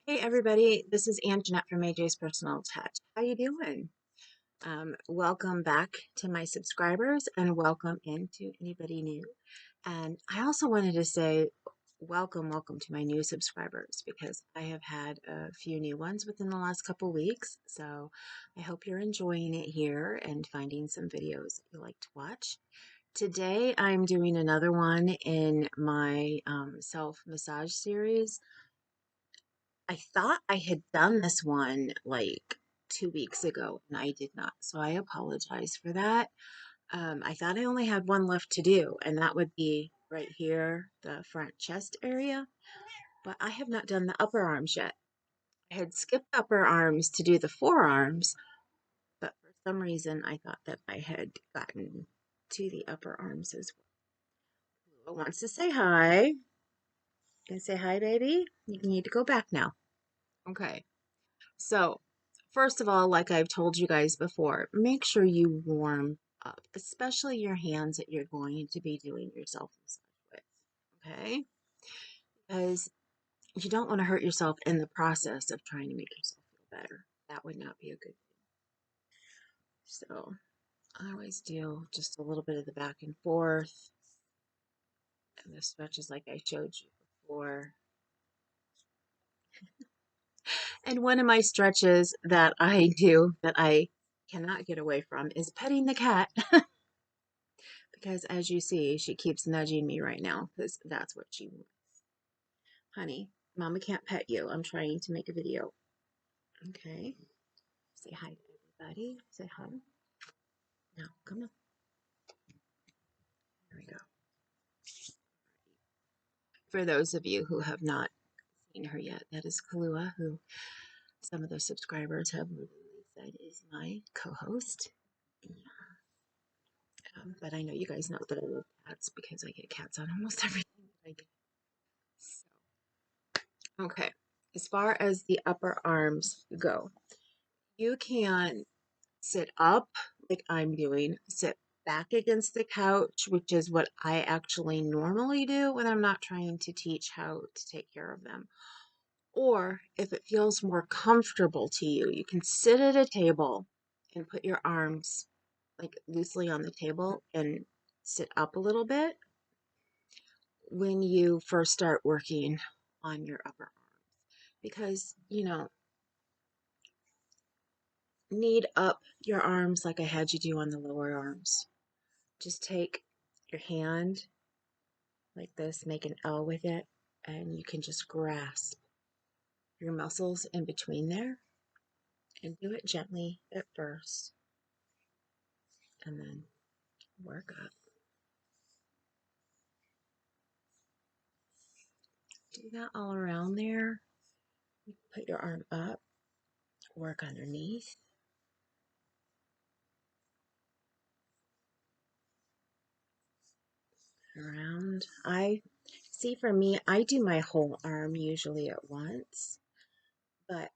Hey everybody, this is Anjanette from AJ's Personal Touch. How you doing? Welcome back to my subscribers and welcome into anybody new. And I also wanted to say welcome to my new subscribers because I have had a few new ones within the last couple weeks. So I hope you're enjoying it here and finding some videos that you like to watch. Today I'm doing another one in my self-massage series. I thought I had done this one like 2 weeks ago and I did not. So I apologize for that. I thought I only had one left to do, and that would be right here, the front chest area. But I have not done the upper arms yet. I had skipped upper arms to do the forearms, but for some reason I thought that I had gotten to the upper arms as well. Who wants to say hi? Can I say hi, baby? You need to go back now. Okay. So, first of all, like I've told you guys before, make sure you warm up, especially your hands that you're going to be doing your self massage with. Okay? Because you don't want to hurt yourself in the process of trying to make yourself feel better. That would not be a good thing. So, I always do just a little bit of the back and forth and the stretches like I showed you before. And one of my stretches that I do that I cannot get away from is petting the cat. Because as you see, she keeps nudging me right now because that's what she wants. Honey, Mama can't pet you. I'm trying to make a video. Okay. Say hi to everybody. Say hi. Now, come on. There we go. For those of you who have not seen her yet, that is Kalua, who some of the subscribers have said is my co-host. But I know you guys know that I love cats because I get cats on almost everything that I get. So, okay. As far as the upper arms go, you can sit up like I'm doing, sit back against the couch, which is what I actually normally do when I'm not trying to teach how to take care of them. Or if it feels more comfortable to you, you can sit at a table and put your arms like loosely on the table and sit up a little bit when you first start working on your upper arms. Because, knead up your arms like I had you do on the lower arms. Just take your hand like this, make an L with it, and you can just grasp your muscles in between there and do it gently at first and then work up. Do that all around there. Put your arm up, work underneath. Around. I see for me, I do my whole arm usually at once, but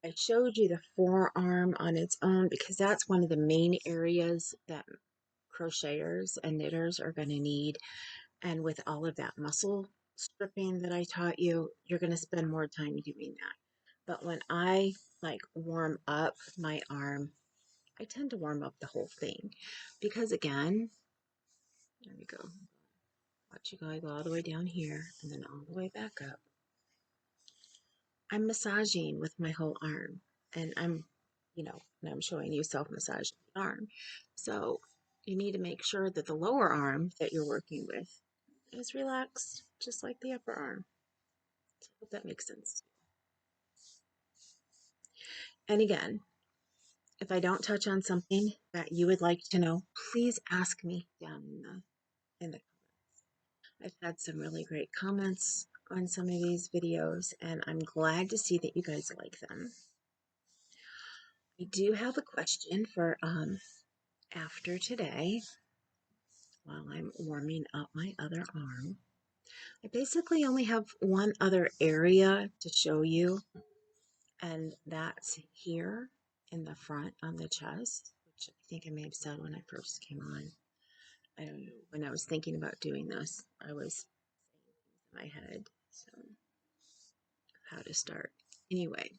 I showed you the forearm on its own because that's one of the main areas that crocheters and knitters are going to need. And with all of that muscle stripping that I taught you, you're going to spend more time doing that. But when I like warm up my arm, I tend to warm up the whole thing because again, there we go. Watch you go all the way down here and then all the way back up. I'm massaging with my whole arm and I'm showing you self-massaging the arm. So you need to make sure that the lower arm that you're working with is relaxed, just like the upper arm. I hope that makes sense. And again, if I don't touch on something that you would like to know, please ask me down in the comments. I've had some really great comments on some of these videos, and I'm glad to see that you guys like them. I do have a question for after today while I'm warming up my other arm. I basically only have one other area to show you, and that's here in the front on the chest, which I think I may have said when I first came on. I don't know. When I was thinking about doing this, I was saying things in my head. So, how to start. Anyway,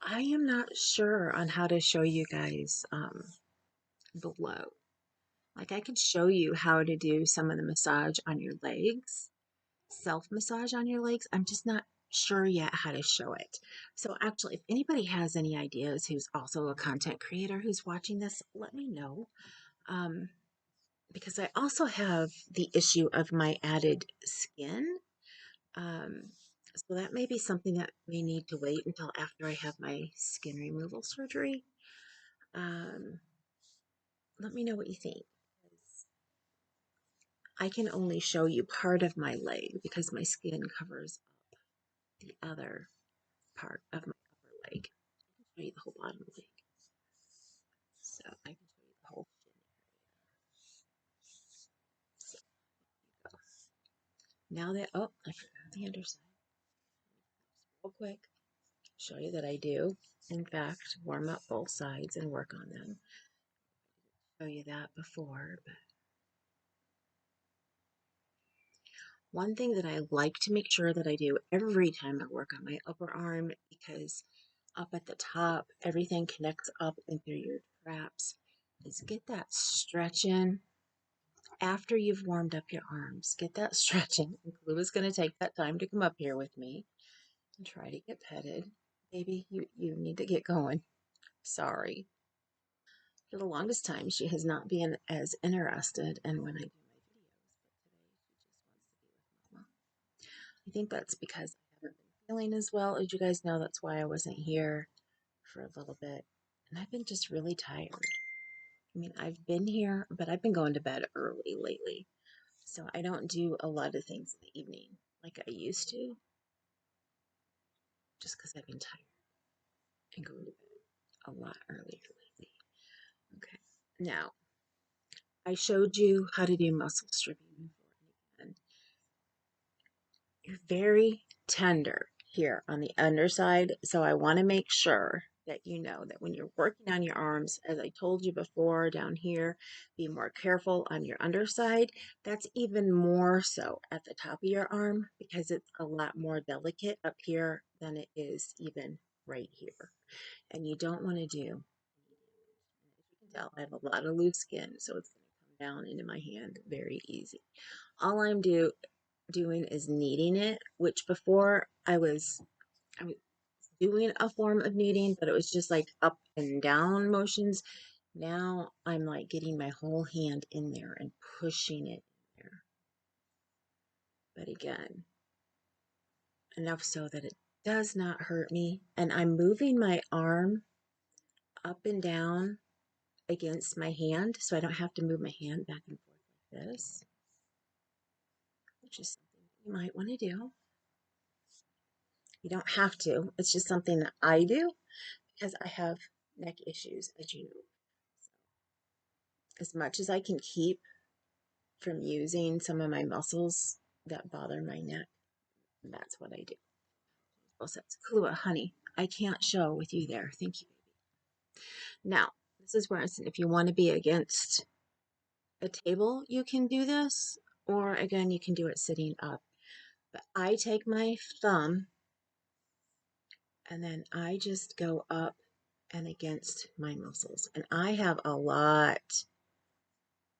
I am not sure on how to show you guys below. Like I could show you how to do some of the massage on your legs, self-massage on your legs. I'm just not sure yet how to show it. So actually, if anybody has any ideas who's also a content creator who's watching this, let me know. Um, because I also have the issue of my added skin. Um, so that may be something that may need to wait until after I have my skin removal surgery. Um, Let me know what you think. I can only show you part of my leg because my skin covers up the other part of my upper leg. I can show you the whole bottom leg. So I can show you the whole shin area. So now that, oh, I forgot the underside. Real quick, show you that I do, in fact, warm up both sides and work on them. Show you that before, but one thing that I like to make sure that I do every time I work on my upper arm, because up at the top, everything connects up and through your traps, is get that stretch in after you've warmed up your arms. Get that stretch in. And Clue is going to take that time to come up here with me and try to get petted. Baby, you need to get going. Sorry. For the longest time, she has not been as interested in when I do my videos, but today she just wants to be with Mama. I think that's because I haven't been feeling as well. As you guys know, that's why I wasn't here for a little bit. And I've been just really tired. I mean, I've been here, but I've been going to bed early lately. So I don't do a lot of things in the evening like I used to, just because I've been tired and going to bed a lot earlier lately. Okay. Now, I showed you how to do muscle stripping before, and you're very tender here on the underside. So I want to make sure that you know that when you're working on your arms, as I told you before down here, be more careful on your underside. That's even more so at the top of your arm because it's a lot more delicate up here than it is even right here. And you don't want to do, as you can tell, I have a lot of loose skin, so it's going to come down into my hand very easy. All I'm doing is kneading it, which before I was doing a form of kneading, but it was just like up and down motions. Now I'm like getting my whole hand in there and pushing it in there. But again, enough so that it does not hurt me. And I'm moving my arm up and down against my hand so I don't have to move my hand back and forth like this, which is something you might want to do. You don't have to. It's just something that I do because I have neck issues, as you know. As much as I can keep from using some of my muscles that bother my neck, that's what I do. Well, says, Kua, honey, I can't show with you there. Thank you, baby. Now, this is where if you want to be against a table, you can do this, or again, you can do it sitting up. But I take my thumb and then I just go up and against my muscles. And I have a lot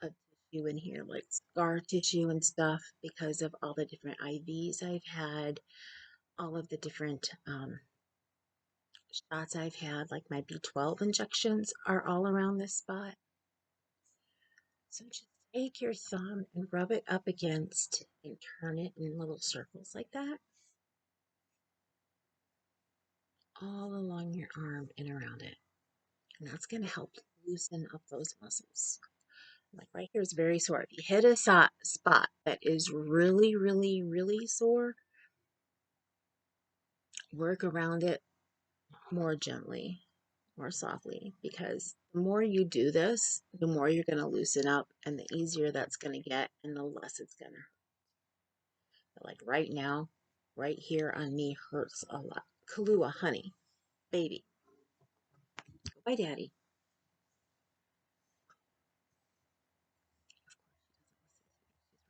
of tissue in here, like scar tissue and stuff, because of all the different IVs I've had, all of the different shots I've had, like my B12 injections are all around this spot. So just take your thumb and rub it up against and turn it in little circles like that, all along your arm and around it. And that's going to help loosen up those muscles. Like right here is very sore. If you hit a spot that is really, really, really sore, work around it more gently, more softly, because the more you do this, the more you're going to loosen up and the easier that's going to get and the less it's going to hurt. But like right now, right here on me hurts a lot. Kalua, honey, baby, go by daddy.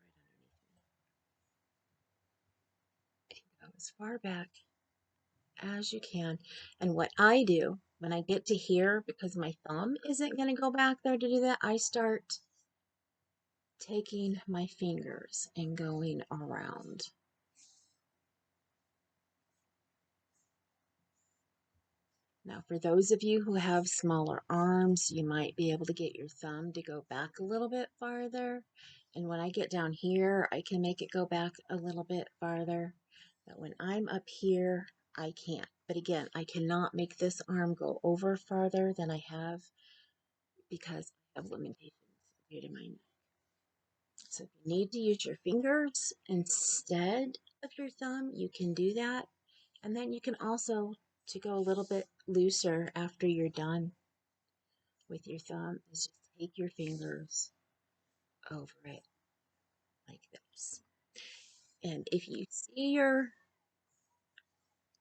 Of course, she doesn't listen to me. She's right underneath me. Go as far back as you can. And what I do when I get to here, because my thumb isn't going to go back there to do that, I start taking my fingers and going around. Now, for those of you who have smaller arms, you might be able to get your thumb to go back a little bit farther. And when I get down here, I can make it go back a little bit farther. But when I'm up here, I can't. But again, I cannot make this arm go over farther than I have because I have limitations due to my neck. So if you need to use your fingers instead of your thumb, you can do that. And then you can also, to go a little bit looser after you're done with your thumb, is just take your fingers over it like this. And if you see your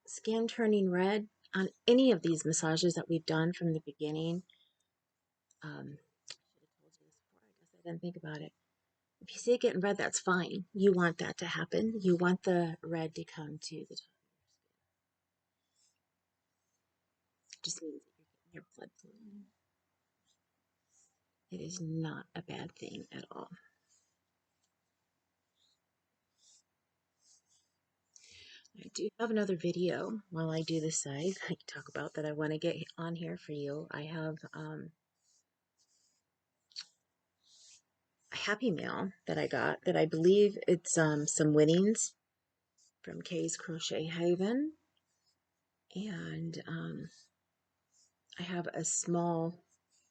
skin turning red on any of these massages that we've done from the beginning, I should have told you this before, I guess I didn't think about it. If you see it getting red, that's fine. You want that to happen. You want the red to come to the top. It just means that you're getting your blood flowing. It is not a bad thing at all. I do have another video while I do this side I can talk about that I want to get on here for you. I have a Happy Mail that I got that I believe it's some winnings from Kay's Crochet Haven. And I have a small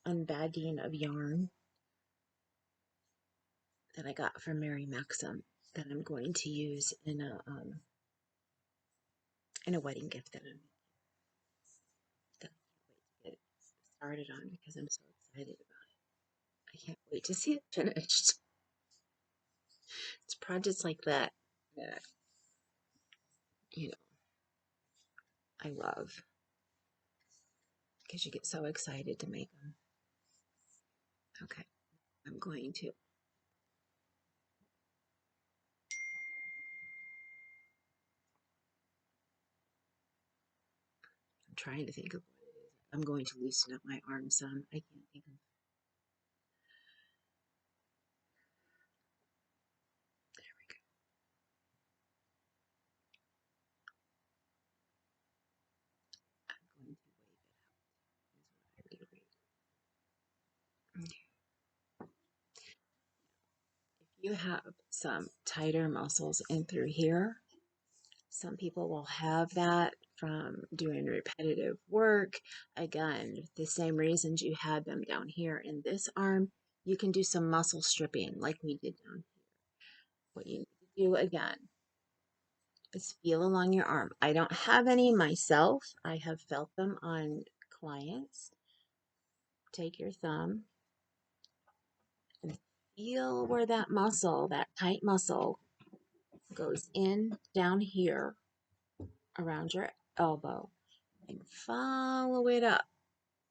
unbagging of yarn that I got from Mary Maxim that I'm going to use in a wedding gift that I can't wait to get started on because I'm so excited about it. I can't wait to see it finished. It's projects like that that you know I love because you get so excited to make them. Okay, I'm going to. I'm trying to think of what it is. I'm going to loosen up my arm some. I can't think of. There we go. I'm going to wave it out. Is what I read. Okay. If you have some tighter muscles in through here, some people will have that from doing repetitive work. Again, the same reasons you had them down here in this arm, you can do some muscle stripping like we did down here. What you need to do again is feel along your arm. I don't have any myself. I have felt them on clients. Take your thumb and feel where that muscle, that tight muscle, goes in down here around your elbow and follow it up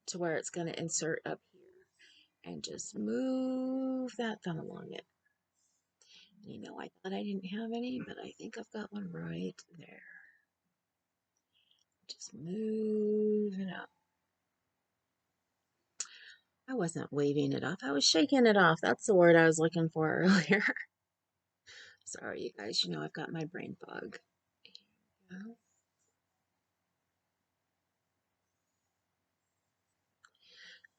to where it's going to insert up here and just move that thumb along it. You know, I thought I didn't have any, but I think I've got one right there. Just move it up. I wasn't waving it off. I was shaking it off. That's the word I was looking for earlier. Sorry, you guys. You know, I've got my brain fog.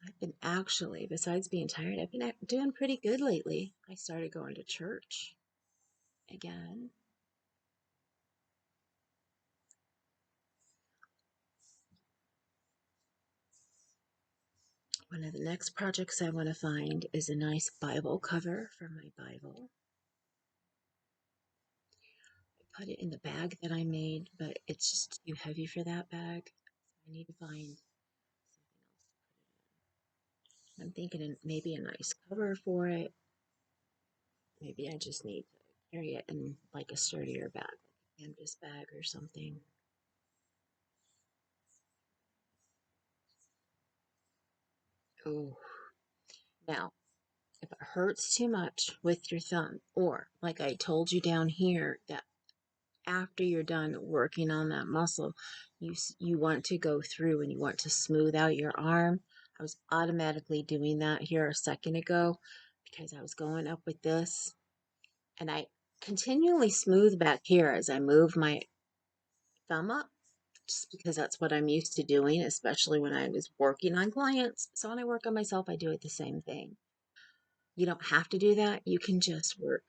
I've been actually, besides being tired, I've been doing pretty good lately. I started going to church again. One of the next projects I want to find is a nice Bible cover for my Bible. I put it in the bag that I made, but it's just too heavy for that bag. So I need to find something else to put it in. I'm thinking maybe a nice cover for it. Maybe I just need to carry it in like a sturdier bag, like a canvas bag or something. Oh, now if it hurts too much with your thumb, or like I told you down here, that after you're done working on that muscle, you want to go through and you want to smooth out your arm. I was automatically doing that here a second ago because I was going up with this, and I continually smooth back here as I move my thumb up, just because that's what I'm used to doing, especially when I was working on clients. So when I work on myself, I do it the same thing. You don't have to do that. You can just work.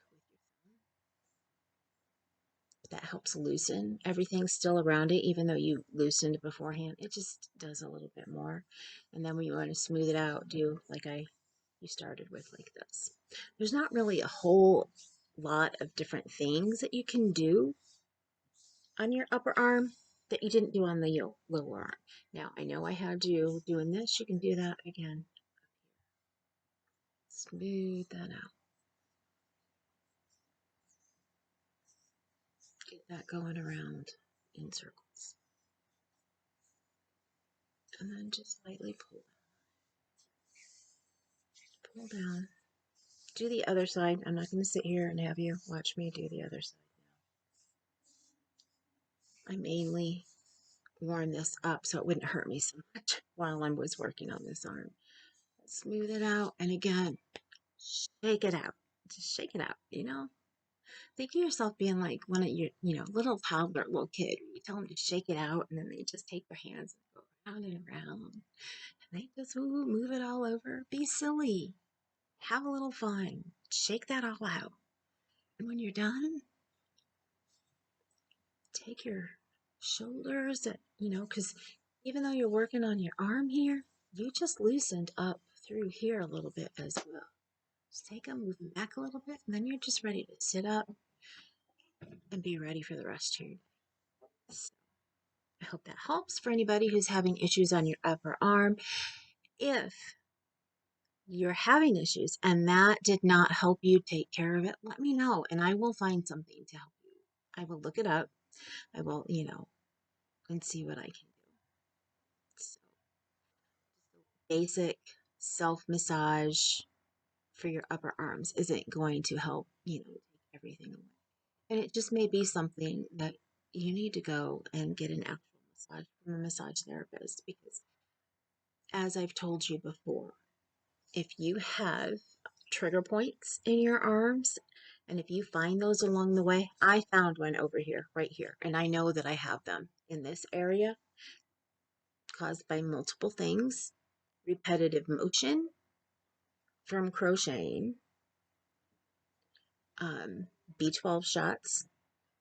That helps loosen everything still around it, even though you loosened beforehand. It just does a little bit more. And then when you want to smooth it out, do like you started with, like this. There's not really a whole lot of different things that you can do on your upper arm that you didn't do on the lower arm. Now, I know I had you doing this. You can do that again. Smooth that out. Get that going around in circles. And then just lightly pull down. Do the other side. I'm not going to sit here and have you watch me do the other side now. I mainly warm this up so it wouldn't hurt me so much while I was working on this arm. Smooth it out, and again, shake it out. Just shake it out, you know? Think of yourself being like one of your, little toddler, little kid. You tell them to shake it out, and then they just take their hands and go around and around. And they just move it all over. Be silly. Have a little fun. Shake that all out. And when you're done, take your shoulders, because even though you're working on your arm here, you just loosened up through here a little bit as well. Just take them, move them back a little bit, and then you're just ready to sit up and be ready for the rest of your day. So I hope that helps for anybody who's having issues on your upper arm. If you're having issues and that did not help you take care of it, let me know and I will find something to help you. I will look it up. I will, and see what I can do. So, basic self massage for your upper arms isn't going to help, take everything away. And it just may be something that you need to go and get an actual massage from a massage therapist because, as I've told you before, if you have trigger points in your arms, and if you find those along the way, I found one over here, right here, and I know that I have them in this area caused by multiple things: repetitive motion from crocheting, um, B12 shots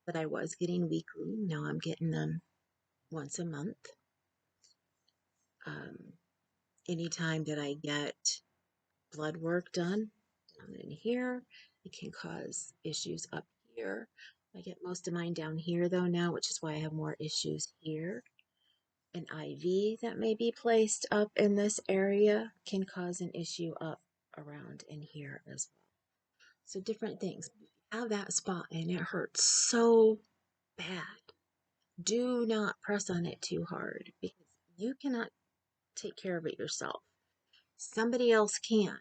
that I was getting weekly. Now I'm getting them once a month. Um, Anytime that I get blood work done down in here, it can cause issues up here. I get most of mine down here though now, which is why I have more issues here. An IV that may be placed up in this area can cause an issue up around in here as well. So different things. Have that spot and it hurts so bad. Do not press on it too hard because you cannot take care of it yourself. Somebody else can.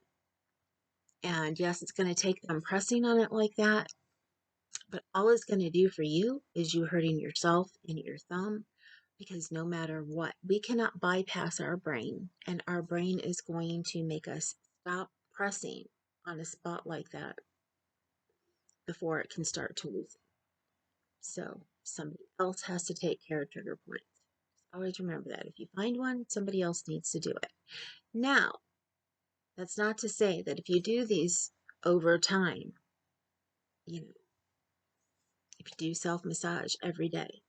And yes, it's going to take them pressing on it like that, but all it's going to do for you is you hurting yourself and your thumb because no matter what, we cannot bypass our brain, and our brain is going to make us stop pressing on a spot like that before it can start to loosen. So somebody else has to take care of trigger points. Always remember that. If you find one, somebody else needs to do it. Now, that's not to say that if you do these over time, if you do self-massage every day,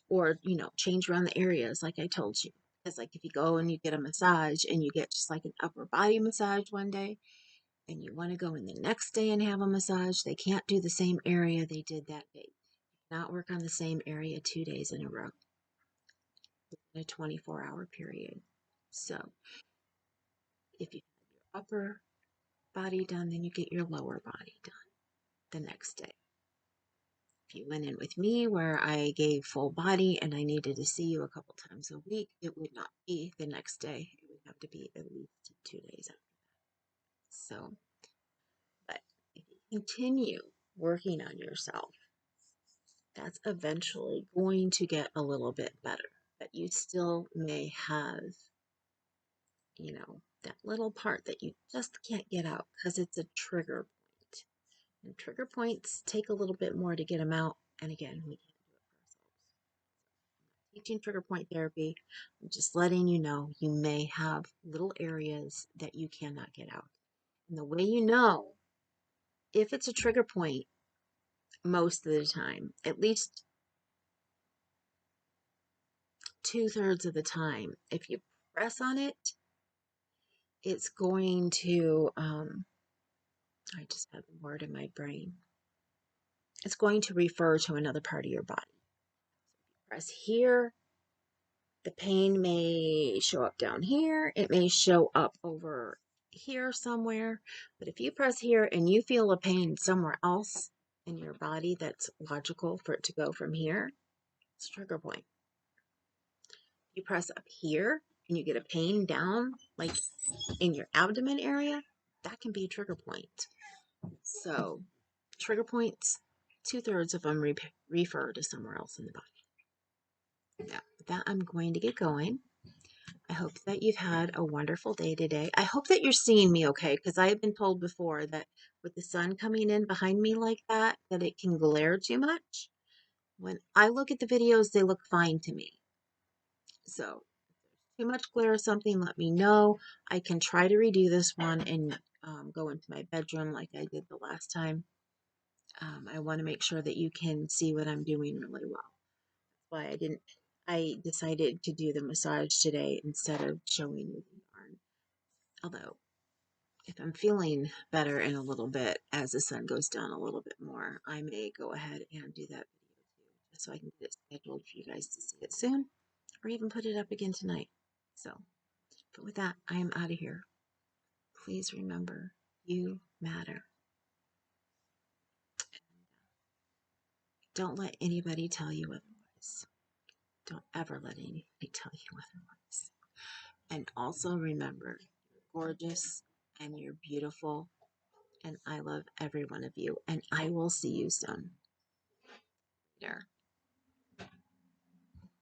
or, change around the areas like I told you. Because like if you go and you get a massage and you get just like an upper body massage one day, and you want to go in the next day and have a massage, they can't do the same area they did that day. Not work on the same area 2 days in a row in a 24-hour period. So if you have your upper body done, then you get your lower body done the next day. If you went in with me where I gave full body and I needed to see you a couple times a week, it would not be the next day. It would have to be at least 2 days after that. So, but if you continue working on yourself, that's eventually going to get a little bit better. But you still may have, that little part that you just can't get out because it's a trigger point. And trigger points take a little bit more to get them out. And again, we can't do it for ourselves. Teaching trigger point therapy, I'm just letting you know you may have little areas that you cannot get out. And the way you know if it's a trigger point, most of the time, at least 2/3 of the time, if you press on it, it's going to, I just had the word in my brain, it's going to refer to another part of your body. Press here, the pain may show up down here, it may show up over here somewhere, but if you press here and you feel a pain somewhere else in your body that's logical for it to go from here, it's a trigger point. You press up here and you get a pain down, like in your abdomen area, that can be a trigger point. So, trigger points, 2/3 of them refer to somewhere else in the body. Now, with that, I'm going to get going. I hope that you've had a wonderful day today. I hope that you're seeing me okay, because I have been told before that with the sun coming in behind me like that it can glare too much. When I look at the videos, they look fine to me. So, too much glare or something, let me know. I can try to redo this one and go into my bedroom like I did the last time. I want to make sure that you can see what I'm doing really well. That's why I decided to do the massage today instead of showing you the yarn. Although, if I'm feeling better in a little bit as the sun goes down a little bit more, I may go ahead and do that video too, just so I can get it scheduled for you guys to see it soon, or even put it up again tonight. So, but with that, I am out of here. Please remember, you matter. Don't let anybody tell you otherwise. Don't ever let anybody tell you otherwise. And also remember, you're gorgeous and you're beautiful, and I love every one of you, and I will see you soon. Later.